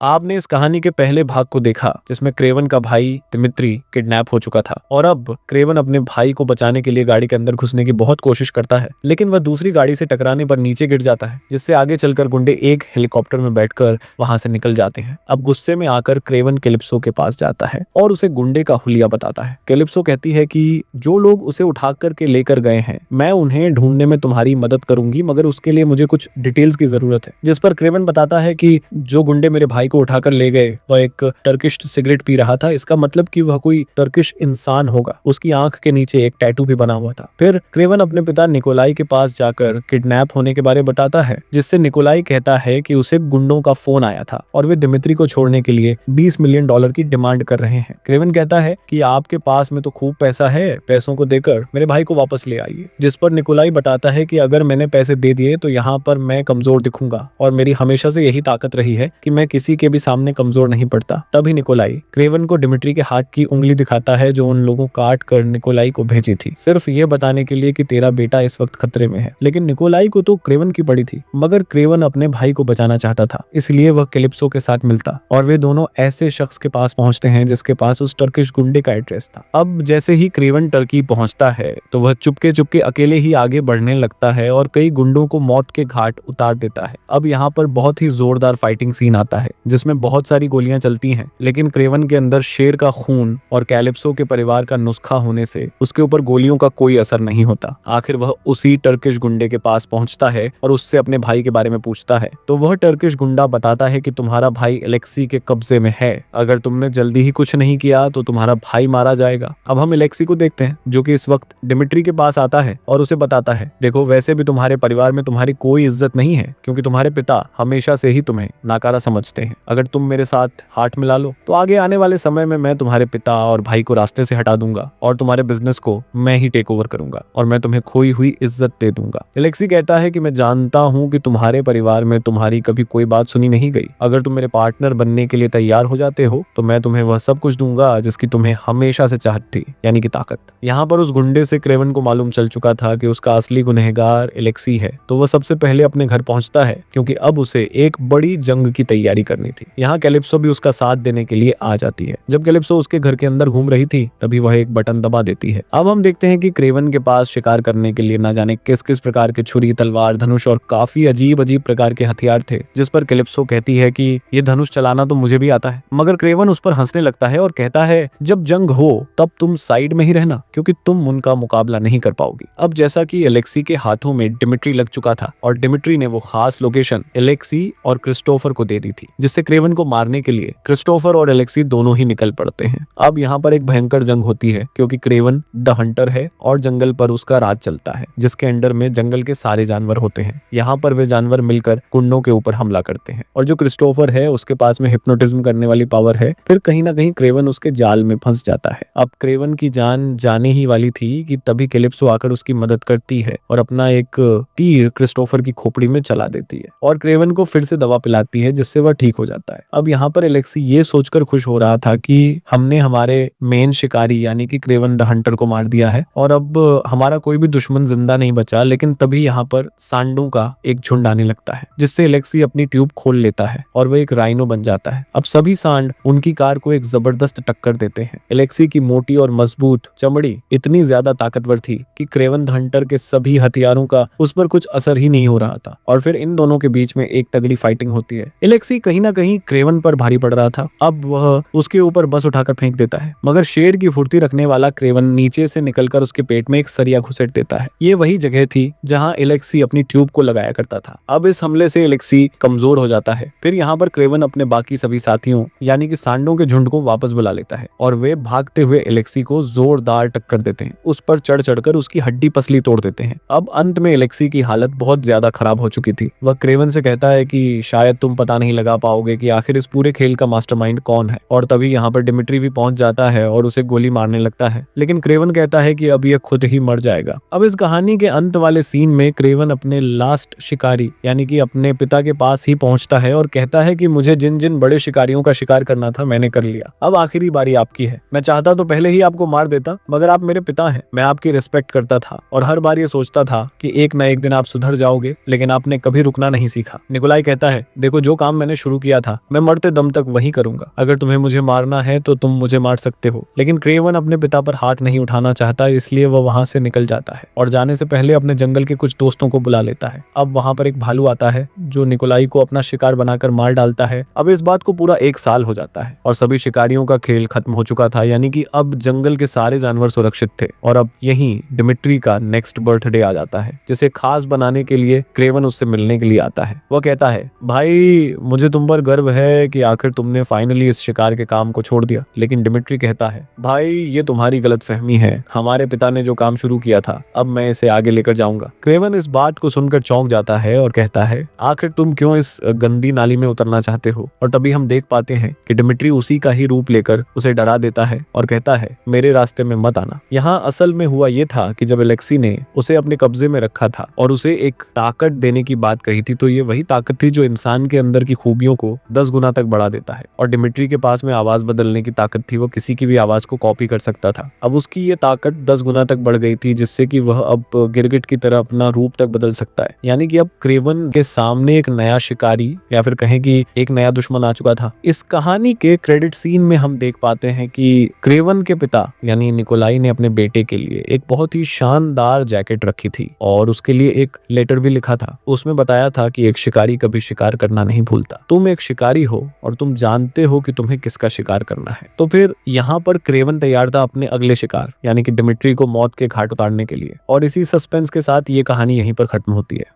आपने इस कहानी के पहले भाग को देखा जिसमें क्रेवन का भाई दिमित्री किडनैप हो चुका था और अब क्रेवन अपने भाई को बचाने के लिए गाड़ी के अंदर घुसने की बहुत कोशिश करता है, लेकिन वह दूसरी गाड़ी से टकराने पर नीचे गिर जाता है, जिससे आगे चलकर गुंडे एक हेलीकॉप्टर में बैठकर वहां से निकल जाते हैं। अब गुस्से में आकर क्रेवन कैलिप्सो के पास जाता है और उसे गुंडे का हुलिया बताता है। कैलिप्सो कहती है कि जो लोग उसे उठा करके लेकर गए हैं मैं उन्हें ढूंढने में तुम्हारी मदद करूंगी, मगर उसके लिए मुझे कुछ डिटेल्स की जरूरत है। जिस पर क्रेवन बताता है कि जो गुंडे मेरे भाई को उठाकर ले गए वह एक टर्किश सिगरेट पी रहा था, इसका मतलब कि वह कोई टर्किश इंसान होगा। उसकी आंख के नीचे एक टैटू भी बना हुआ था। फिर क्रेवन अपने पिता निकोलाई के पास जाकर किडनैप होने के बारे में बताता है, जिससे निकोलाई कहता है कि उसे गुंडों का फोन आया था और वे दिमित्री को छोड़ने के लिए $20 मिलियन की डिमांड कर रहे हैं। क्रेवन कहता है कि आपके पास में तो खूब पैसा है, पैसों को देकर मेरे भाई को वापस ले आइए। जिस पर निकोलाई बताता है कि अगर मैंने पैसे दे दिए तो यहाँ पर मैं कमजोर दिखूंगा और मेरी हमेशा से यही ताकत रही है कि मैं किसी के भी सामने कमजोर नहीं पड़ता। तभी निकोलाई क्रेवन को दिमित्री के हाथ की उंगली दिखाता है जो उन लोगों काट कर निकोलाई को भेजी थी, सिर्फ ये बताने के लिए कि तेरा बेटा इस वक्त खतरे में है। लेकिन निकोलाई को तो क्रेवन की पड़ी थी, मगर क्रेवन अपने भाई को बचाना चाहता था, इसलिए वह कैलिप्सो के साथ मिलता और वे दोनों ऐसे शख्स के पास पहुंचते हैं जिसके पास उस टर्किश गुंडे का एड्रेस था। अब जैसे ही क्रेवन टर्की पहुंचता है तो वह चुपके चुपके अकेले ही आगे बढ़ने लगता है और कई गुंडों को मौत के घाट उतार देता है। अब यहाँ पर बहुत ही जोरदार फाइटिंग सीन आता है जिसमें बहुत सारी गोलियां चलती हैं, लेकिन क्रेवन के अंदर शेर का खून और कैलिप्सो के परिवार का नुस्खा होने से उसके ऊपर गोलियों का कोई असर नहीं होता। आखिर वह उसी टर्किश गुंडे के पास पहुंचता है और उससे अपने भाई के बारे में पूछता है, तो वह टर्किश गुंडा बताता है कि तुम्हारा भाई एलेक्सी के कब्जे में है, अगर तुमने जल्दी ही कुछ नहीं किया तो तुम्हारा भाई मारा जाएगा। अब हम एलेक्सी को देखते हैं जो कि इस वक्त दिमित्री के पास आता है और उसे बताता है, देखो वैसे भी तुम्हारे परिवार में तुम्हारी कोई इज्जत नहीं है क्योंकि तुम्हारे पिता हमेशा से ही तुम्हें नाकारा समझते हैं। अगर तुम मेरे साथ हाथ मिला लो तो आगे आने वाले समय में मैं तुम्हारे पिता और भाई को रास्ते से हटा दूंगा और तुम्हारे बिजनेस को मैं ही टेक ओवर करूंगा और मैं तुम्हें खोई हुई इज्जत दे दूंगा। एलेक्सी कहता है कि मैं जानता हूं कि तुम्हारे परिवार में तुम्हारी कभी कोई बात सुनी नहीं गई, अगर तुम मेरे पार्टनर बनने के लिए तैयार हो जाते हो तो मैं तुम्हें वह सब कुछ दूंगा जिसकी तुम्हें हमेशा से चाहत थी, यानी कि ताकत। यहाँ पर उस गुंडे से क्रेवन को मालूम चल चुका था कि उसका असली गुनहगार एलेक्सी है, तो वह सबसे पहले अपने घर पहुंचता है क्योंकि अब उसे एक बड़ी जंग की तैयारी करनी थी। यहाँ कैलिप्सो भी उसका साथ देने के लिए आ जाती है। जब कैलिप्सो उसके घर के अंदर घूम रही थी तभी वह एक बटन दबा देती है। अब हम देखते हैं कि क्रेवन के पास शिकार करने के लिए ना जाने किस किस प्रकार के छुरी, तलवार, धनुष और काफी अजीब अजीब प्रकार के हथियार थे, जिस पर कैलिप्सो कहती है कि ये धनुष चलाना तो मुझे भी आता है। मगर क्रेवन उस पर हंसने लगता है और कहता है, जब जंग हो तब तुम साइड में ही रहना क्योंकि तुम उनका मुकाबला नहीं कर पाओगी। अब जैसा कि एलेक्सी के हाथों में दिमित्री लग चुका था और दिमित्री ने वो खास लोकेशन एलेक्सी और क्रिस्टोफर को दे दी थी, जिससे क्रेवन को मारने के लिए क्रिस्टोफर और एलेक्सी दोनों ही निकल पड़ते हैं। अब यहाँ पर एक भयंकर जंग होती है क्योंकि क्रेवन द हंटर है और जंगल पर उसका राज चलता है, जिसके अंडर में जंगल के सारे जानवर होते हैं। यहाँ पर वे जानवर मिलकर गुंडों के ऊपर हमला करते हैं और जो क्रिस्टोफर है उसके पास में हिप्नोटिज्म करने वाली पावर है। फिर कहीं ना कहीं क्रेवन उसके जाल में फंस जाता है। अब क्रेवन की जान जाने ही वाली थी कि तभी कैलिप्सो आकर उसकी मदद करती है और अपना एक तीर क्रिस्टोफर की खोपड़ी में चला देती है और क्रेवन को फिर से दवा पिलाती है जिससे वह ठीक हो जाता है। अब यहाँ पर एलेक्सी ये सोचकर खुश हो रहा था कि हमने हमारे मेन शिकारी यानी कि क्रेवन द हंटर को मार दिया है और अब हमारा कोई भी दुश्मन जिंदा नहीं बचा। लेकिन तभी यहाँ पर सांडों का एक झुंड आने लगता है, जिससे एलेक्सी अपनी ट्यूब खोल लेता है और वह एक राइनो बन जाता है। अब सभी सांड उनकी कार को एक जबरदस्त टक्कर देते हैं। एलेक्सी की मोटी और मजबूत चमड़ी इतनी ज्यादा ताकतवर थी कि क्रेवन द हंटर के सभी हथियारों का उस पर कुछ असर ही नहीं हो रहा था और फिर इन दोनों के बीच में एक तगड़ी फाइटिंग होती है। एलेक्सी कहीं ना कहीं क्रेवन पर भारी पड़ रहा था। अब वह उसके ऊपर बस उठाकर फेंक देता है, मगर शेर की फुर्ती रखने वाला क्रेवन नीचे से निकलकर उसके पेट में एक सरिया घुसेड़ देता है। ये वही जगह थी जहां एलेक्सी अपनी ट्यूब को लगाया करता था। अब इस हमले से एलेक्सी कमजोर हो जाता है। फिर यहाँ पर क्रेवन अपने बाकी सभी साथियों यानी कि सांडों के झुंड को वापस बुला लेता है और वे भागते हुए एलेक्सी को जोरदार टक्कर देते हैं, उस पर चढ़ चढ़कर उसकी हड्डी पसली तोड़ देते हैं। अब अंत में एलेक्सी की हालत बहुत ज्यादा खराब हो चुकी थी। वह क्रेवन से कहता है कि शायद तुम पता नहीं लगा पाओगे कि आखिर इस पूरे खेल का मास्टरमाइंड कौन है, और तभी यहाँ पर दिमित्री भी पहुंच जाता है और उसे गोली मारने लगता है। लेकिन क्रेवन कहता है कि अब यह खुद ही मर जाएगा। अब इस कहानी के अंत वाले सीन में क्रेवन अपने लास्ट शिकारी यानी कि अपने पिता के पास ही पहुंचता है और कहता है कि मुझे जिन जिन बड़े शिकारियों का शिकार करना था मैंने कर लिया, अब आखिरी बारी आपकी है। मैं चाहता तो पहले ही आपको मार देता, मगर आप मेरे पिता हैं, मैं आपकी रिस्पेक्ट करता था और हर बार ये सोचता था कि एक ना एक दिन आप सुधर जाओगे, लेकिन आपने कभी रुकना नहीं सीखा। निकोलाई कहता है, देखो जो काम मैंने शुरू किया किया था मैं मरते दम तक वही करूंगा। अगर तुम्हें मुझे मारना है तो तुम मुझे मार सकते हो। लेकिन क्रेवन अपने पिता पर हाथ नहीं उठाना चाहता, इसलिए वह वहां से निकल जाता है और जाने से पहले अपने जंगल के कुछ दोस्तों को बुला लेता है। अब वहां पर एक भालू आता है जो निकोलाई को अपना शिकार बनाकर मार डालता है। अब इस बात को पूरा 1 साल हो जाता है और सभी शिकारियों का खेल खत्म हो चुका था, यानी कि अब जंगल के सारे जानवर सुरक्षित थे। और अब यहीं डिमिट्री का नेक्स्ट बर्थडे आ जाता है, जिसे खास बनाने के लिए क्रेवन उससे मिलने के लिए आता है। वह कहता है, भाई मुझे तुम पर गर्व है कि आखिर तुमने फाइनली इस शिकार के काम को छोड़ दिया। लेकिन डिमिट्री कहता है, भाई ये तुम्हारी गलतफहमी है, हमारे पिता ने जो काम शुरू किया था अब मैं इसे आगे लेकर जाऊंगा। क्रेवन इस बात को सुनकर चौंक जाता है और कहता है, आखिर तुम क्यों इस गंदी नाली में उतरना चाहते हो। और तभी हम देख पाते हैं कि डिमिट्री उसी का ही रूप लेकर उसे डरा देता है और कहता है, मेरे रास्ते में मत आना। यहाँ असल में हुआ ये था कि जब एलेक्सी ने उसे अपने कब्जे में रखा था और उसे एक ताकत देने की बात कही थी, तो ये वही ताकत थी जो इंसान के अंदर की खूबियों को 10 गुना तक बढ़ा देता है। और डिमिट्री के पास में आवाज बदलने की ताकत थी, वो किसी की भी आवाज को कॉपी कर सकता था। अब उसकी ये ताकत 10 गुना तक बढ़ गई थी, जिससे कि वह अब गिरगिट की तरह अपना रूप तक बदल सकता है। यानी कि अब क्रेवन के सामने एक नया शिकारी या फिर कहें कि एक नया दुश्मन आ चुका था। इस कहानी के क्रेडिट सीन में हम देख पाते हैं कि क्रेवन के पिता यानी निकोलाई ने अपने बेटे के लिए एक बहुत ही शानदार जैकेट रखी थी और उसके लिए एक लेटर भी लिखा था। उसमें बताया था कि एक शिकारी कभी शिकार करना नहीं भूलता। तुम एक शिकारी हो और तुम जानते हो कि तुम्हें किसका शिकार करना है। तो फिर यहाँ पर क्रेवन तैयार था अपने अगले शिकार यानी कि डिमिट्री को मौत के घाट उतारने के लिए। और इसी सस्पेंस के साथ ये कहानी यहीं पर खत्म होती है।